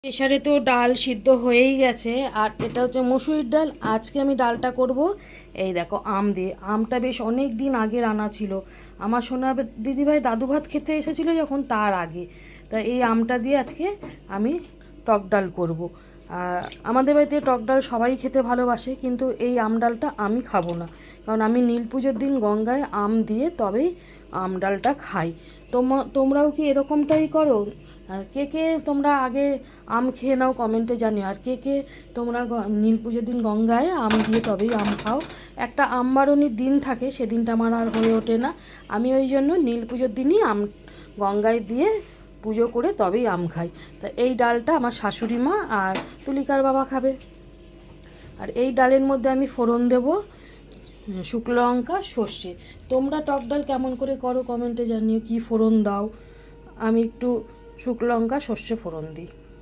প্রেসারে তো ডাল সিদ্ধ হয়েই গেছে। আর এটা হচ্ছে মসুরির ডাল। আজকে আমি ডালটা করব এই দেখো আম দিয়ে। আমটা বেশ অনেক দিন আগের আনা ছিল, আমার সোনা দিদিভাই দাদু ভাত খেতে এসেছিলো যখন, তার আগে। তা এই আমটা দিয়ে আজকে আমি টক ডাল করব। আর আমাদের বাড়িতে টক ডাল সবাই খেতে ভালোবাসে, কিন্তু এই আম ডালটা আমি খাবো না, কারণ আমি নীল পুজোর দিন গঙ্গায় আম দিয়ে তবেই আম ডালটা খাই। তোমরাও কি এরকমটাই করো? আর কে কে তোমরা আগে আম খেয়ে নাও কমেন্টে জানিও। আর কে কে তোমরা নীল পুজোর দিন গঙ্গায় আম দিয়ে তবেই আম খাও? একটা আম বারণীর দিন থাকে, সেদিনটা আমার আর হয়ে ওঠে না। আমি ওই জন্য নীল পুজোর দিনই আম গঙ্গায় দিয়ে পুজো করে তবেই আম খাই। তা এই ডালটা আমার শাশুড়ি মা আর তুলিকার বাবা খাবে। আর এই ডালের মধ্যে আমি ফোড়ন দেব শুকনো লঙ্কা, সর্ষে। তোমরা টক ডাল কেমন করে করো কমেন্টে জানিও, কি ফোড়ন দাও। আমি একটু শুকনো লঙ্কা সর্ষে ফোড়ন দিই।